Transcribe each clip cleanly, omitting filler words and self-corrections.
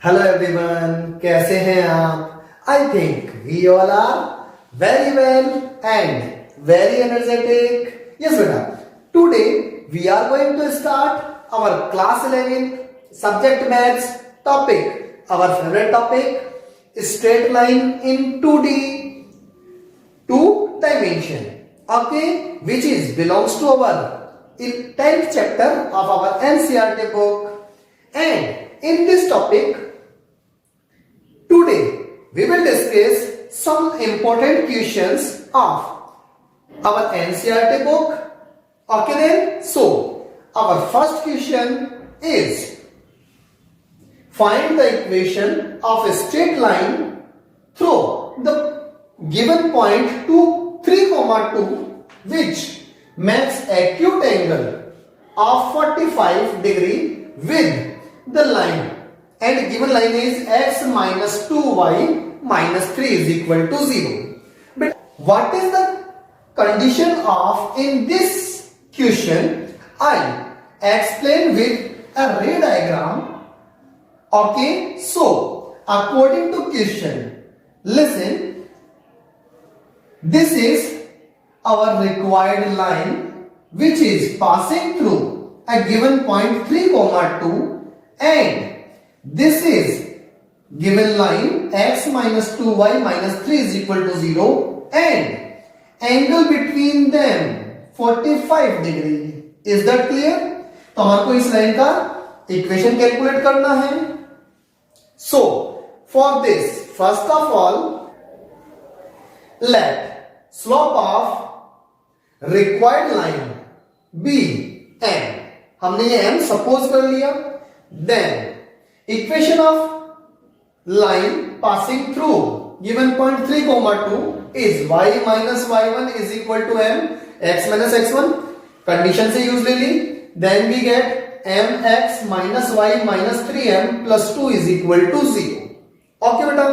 Hello everyone, कैसे हैं आप? I think we all are very well and very energetic. Yes बेटा, today we are going to start our class 11 subject maths topic, our favourite topic straight line in 2D, two dimension, okay, which is belongs to our 10th chapter of our NCERT book. And in this topic today we will discuss some important questions of our NCERT book. Okay then, so our first question is, find the equation of a straight line through the given point 2, 3, 2 which makes acute angle of 45 degree with the line, and given line is x minus 2y minus 3 is equal to 0. But what is the condition of in this question? I explain with a ray diagram. Okay, so according to question, listen, this is our required line which is passing through a given point 3, 2, and this is given line x minus 2y minus 3 is equal to 0, and angle between them 45 degree. Is that clear? तो हमारे को इस line का equation calculate करना है. So for this, first of all, let slope of required line be m. हमने ये m suppose कर लिया. Then equation of line passing through given point 3, 2 is y minus y1 is equal to m x minus x1. Condition से use ले ली. Then we get mx minus y minus 3m plus 2 is equal to 0. Okay बेटा,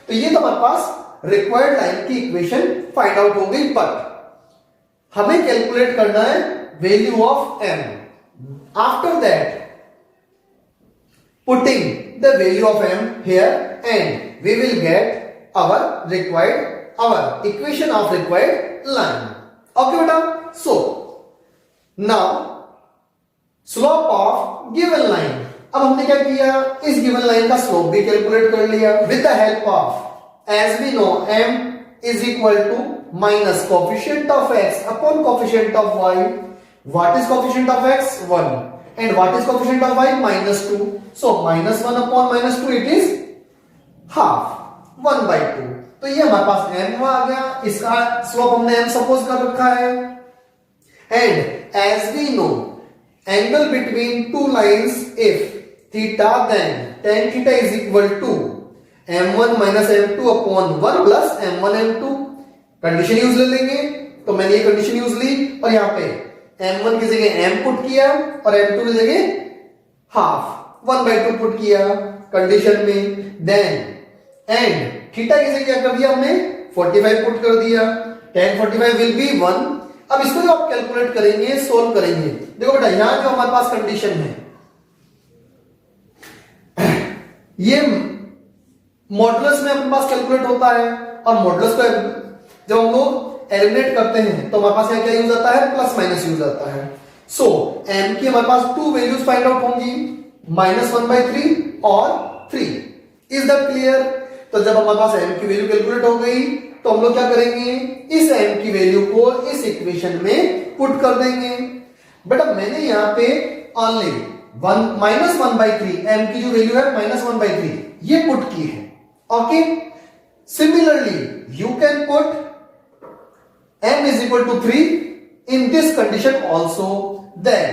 तो ये तो हमारे पास required line की equation find out हो गई. बट हमें कैलकुलेट करना है value of m. After that putting the value of m here, and we will get our equation of required line. Okay beta, so now slope of given line. अब हमने क्या किया, इस given line का slope भी calculate कर लिया with the help of, as we know, m is equal to minus coefficient of x upon coefficient of y. What is coefficient of x? 1. And what is coefficient of y? minus 2. So minus 1 upon minus 2, it is half, 1 by 2. तो ये हमारे पास m आ गया. इसका slope हमने m suppose कर रखा है. And as we know, angle between two lines, if theta, then tan theta is equal to m1 minus m2 upon 1 plus m1 m2. Condition use ले लेंगे. तो मैंने ये कंडीशन यूज ली और यहाँ पे m1 की जगह m पुट किया और m2 की जगह हाफ 1 by 2 पुट किया कंडीशन में. देन एंड थीटा की जगह क्या कर दिया हमने, 45 पुट कर दिया. tan 45 will be 1. अब इसको जो आप कैलकुलेट करेंगे, सोल्व करेंगे, देखो बेटा यहां जो हमारे पास कंडीशन है, ये मॉडुलस में अपने पास कैलकुलेट होता है. और मॉडुलस को जब हम लोग एलिमिनेट करते हैं तो हमारे पास यहाँ क्या यूज आता है, प्लस माइनस यूज आता है. सो m की हमारे पास 2 वैल्यूज फाइंड आउट होंगी, -1/3 और 3. Is that clear? तो जब हमारे पास m की वैल्यू कैलकुलेट हो गई तो हम लोग क्या करेंगे, इस m की वैल्यू को इस इक्वेशन में पुट कर देंगे. बट अब मैंने यहाँ पे ओनली -1/3 m की जो वैल्यू है -1/3 ये पुट की है. Okay, similarly you can put m is equal to 3 in this condition also. Then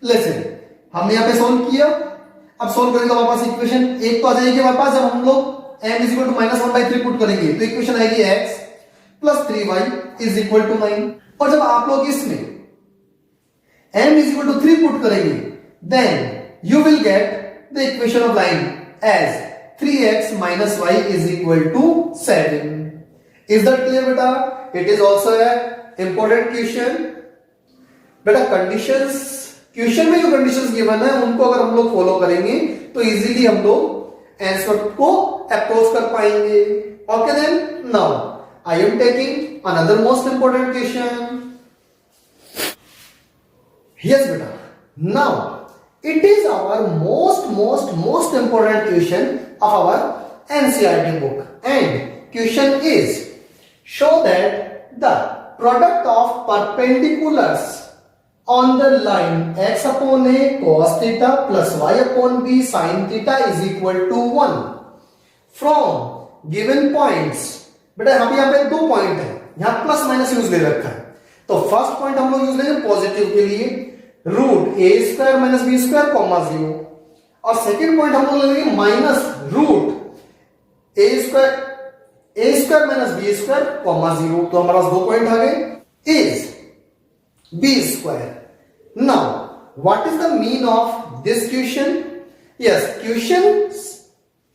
listen, हमने यहां पे सोल्व किया. अब सोल्व करेंगे तो हमारे पास इक्वेशन एक तो आ जाएगी हमारे पास. जब हम लोग m is equal to -1/3 put करेंगे तो इक्वेशन आएगी x plus 3y is equal to 9. और जब आप लोग इसमें m is equal to 3 put करेंगे, then you will get the equation of line as 3x minus y is equal to 7. Is that clear beta? It is also a important question. बेटा conditions, question में जो conditions given है उनको अगर हम लोग follow करेंगे तो इजीली हम लोग आंसर को अप्रोच कर पाएंगे। Okay then, now I am taking another most important question. Yes बेटा, now it is our most important question of our NCERT book, and question is, show that the product of perpendiculars on the line x upon a cos theta plus y upon b sin theta is equal to 1 from given points। बेटा यहाँ पे दो point है, यहाँ plus minus use ले रखा है, तो फर्स्ट पॉइंट हम लोग यूज लेंगे पॉजिटिव के लिए, root a square minus b square comma 0, और सेकेंड पॉइंट हम लोग लेंगे minus root a square minus b square comma 0। तो हमारे पास दो पॉइंट आ गए, is b square. Now what is the mean of this question? Yes, question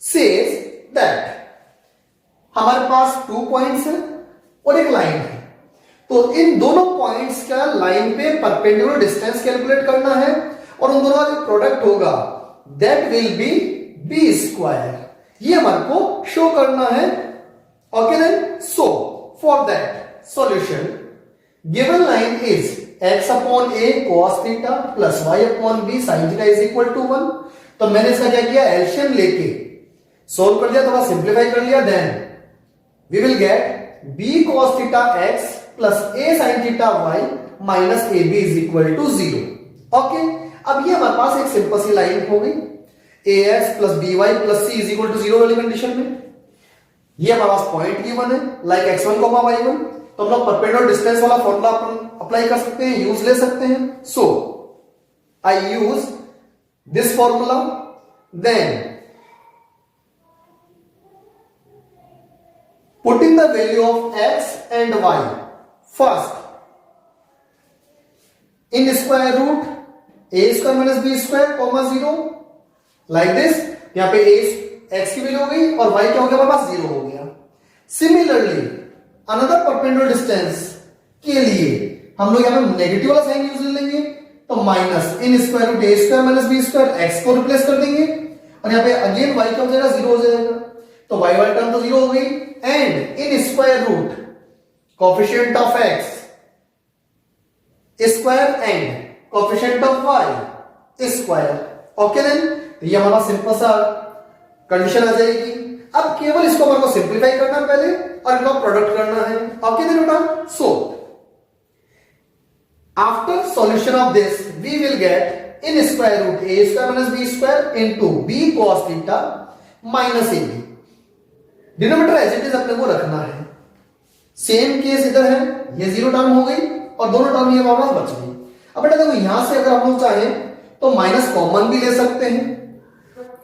says that हमारे पास 2 पॉइंट्स है और एक लाइन है, तो इन दोनों पॉइंट्स का लाइन पे परपेंडिकुलर डिस्टेंस कैलकुलेट करना है, और उन दोनों का जो प्रोडक्ट होगा that will be b square, ये हमारे को शो करना है। Okay then, so for that solution given line is x upon a cos theta plus y upon b sin theta is equal to 1। तो मैंने इसका क्या किया, एलसीएम लेके सोल्व कर दिया, थोड़ा सिंप्लीफाई कर लिया, then we will get b cos theta x plus a sin theta y minus ab is equal to 0। Okay, अब ये हमारे पास एक सिंपल सी लाइन हो गई, ax plus by plus c is equal to 0 वाली कंडीशन में। ये हमारे पास पॉइंट गिवन है लाइक x1 y1, तो हम लोग परपेंडिकुलर डिस्टेंस वाला फॉर्मूला अप्लाई कर सकते हैं, यूज ले सकते हैं। So I use this formula, then putting the value of x and y first in square root a square minus b square comma 0 like this। यहां पे a x की वैल्यू हो गई और y क्या हो गया, हमारे पास 0 हो गया। सिमिलरली अनदर परपेंडिकुलर डिस्टेंस के लिए हम लोग यहां पे नेगेटिव वाला साइन यूज लेंगे, तो minus in square root a square minus b square x को रिप्लेस कर देंगे, और यहां पे अगेन y क्या हो जाएगा, 0 हो जाएगा, तो y वाली टर्म तो 0 हो गई, and in square root coefficient of x square and coefficient of y square. Okay then, तो ये हमारा सिंपल सा कंडीशन आ जाएगी। अब केवल इसको हमारे को सिंप्लीफाई करना है पहले, और इनका प्रोडक्ट करना है। ओके देन बेटा, so after solution of this we will get in square root a square minus b square into b cos theta minus ab। Denominator as it is अपने को रखना है। सेम केस इधर है, ये 0 टर्म हो गई और दोनों टर्म ये हमारे पास बच गई। अब बेटा देखो, यहां से अगर हम लोग चाहें तो माइनस कॉमन भी ले सकते हैं,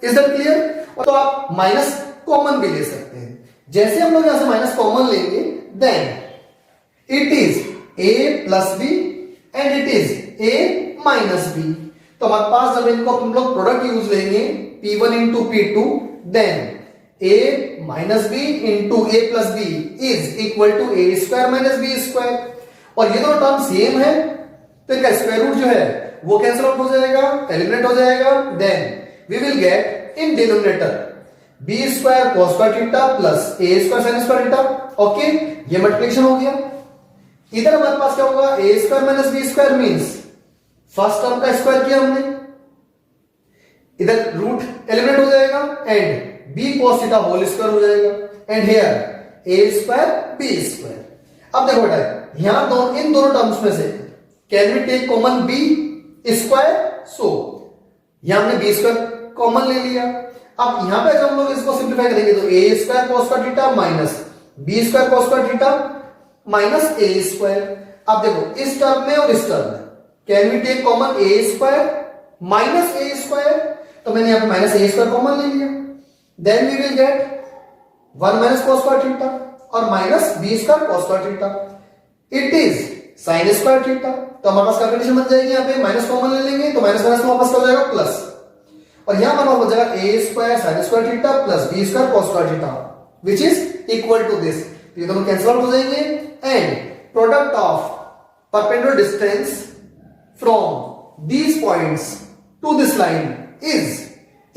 इज दैट क्लियर? तो आप माइनस कॉमन भी ले सकते हैं। जैसे हम लोग यहां से माइनस कॉमन लेंगे, then it is a plus b and it is a minus b. तो हमारे पास जब इनको हम लोग प्रोडक्ट यूज लेंगे p1 into p2, then a minus b into a plus b is equal to a square minus b square, और ये दोनों टर्म सेम है, तो इनका स्क्वायर रूट जो है वो कैंसिल आउट हो जाएगा, एलिमिनेट हो जाएगा, then we will get in denominator b square cos square theta plus a square sin square theta. Okay, ये मल्टीप्लिकेशन हो गया। इधर हमारे पास क्या होगा, a square minus b square means first term का स्क्वायर किया हमने, इधर रूट एलिमिनेट हो जाएगा, and b cos theta whole square हो जाएगा, and here a square b square. अब देखो बेटा, यहां दोनों इन दोनों टर्म्स में से can we take common b square, so यहां हमने b स्क्वायर कॉमन ले लिया। अब यहां पे जब हम लोग इसको सिंप्लीफाई करेंगे तो a square cos square theta minus b square cos square theta minus a square. अब देखो, इस टर्म में और इस टर्म में can we take common a square minus a square, तो मैंने यहां पे माइनस a स्क्वायर कॉमन ले लिया, then we will get 1 minus cos square theta और minus b square cos square theta, it is sin square theta. तो हमारे पास क्या कंडीशन बन जाएगी, यहां पे माइनस कॉमन ले लेंगे तो माइनस माइनस वापस हो जाएगा प्लस, और यहां हमारा हो जाएगा a square sin square theta plus b square cos square theta which is equal to this. तो ये दोनों कैंसिल आउट हो जाएंगे, and product of perpendicular distance from these points to this line is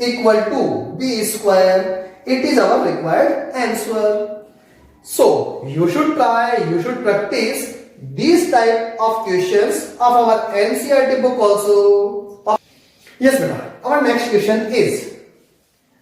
equal to b square. It is our required answer. So you should try, you should practice these type of questions of our NCERT book also. Yes beta, our next question is,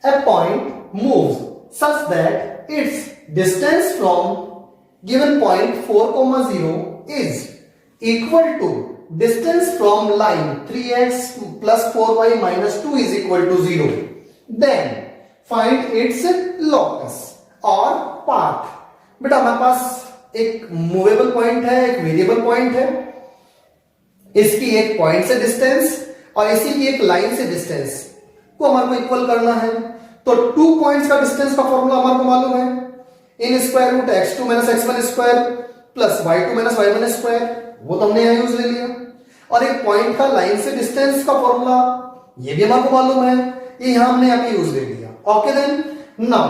a point moves such that its distance from given point 4, 0 is equal to distance from line 3x plus 4y minus 2 is equal to 0. Then find its locus or path. बेटा हमारे पास एक movable point है, एक variable point है, इसकी एक point से distance और इसी की एक लाइन से डिस्टेंस को हमारे को इक्वल करना है। तो 2 पॉइंट्स का डिस्टेंस का फॉर्मूला हमारे को मालूम है, in square root x2 minus x1 square plus y2 minus y1 square, वो तो हमने यहां यूज ले लिया। और एक पॉइंट का लाइन से डिस्टेंस का फॉर्मूला ये भी हमारे को मालूम है, ये यहां हमने यहां पे यूज ले लिया। Okay then now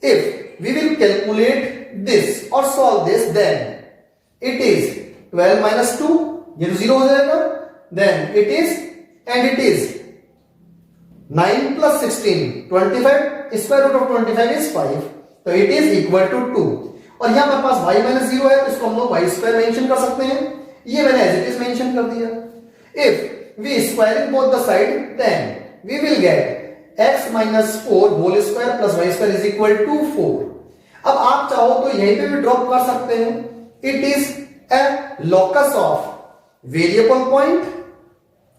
if we will calculate this or solve this, then it is 12 minus 2, ये तो 0 हो जाएगा, then it is 9 plus 16, 25, square root of 25 is 5, तो it is equal to 2। और यहां हमारे पास y minus 0 है, तो इसको हम लोग y square मेंशन कर सकते हैं, ये मैंने as it is मेंशन कर दिया। If we squaring both the side, then we will get x minus 4 whole square plus y square is equal to 4। अब आप चाहो तो यहीं पे भी ड्रॉप कर सकते हैं, it is a locus of variable point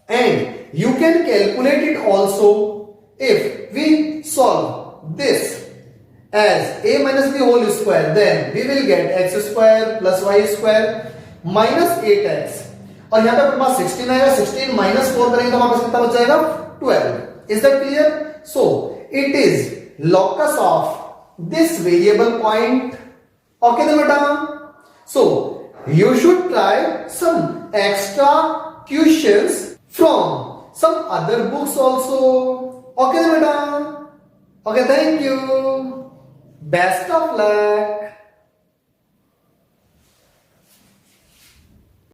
and you can calculate it also if we solve this as a minus b whole square, then we will get x square plus y square minus 8x, और यहां पे अपने पास 16 आएगा, 16 minus 4 करेंगे तो हमारे पास कितना बच जाएगा 12। Is that clear? So it is locus of this variable point. Okay then beta, so you should try some extra questions from some other books also. Okay then beta, okay, thank you, best of luck.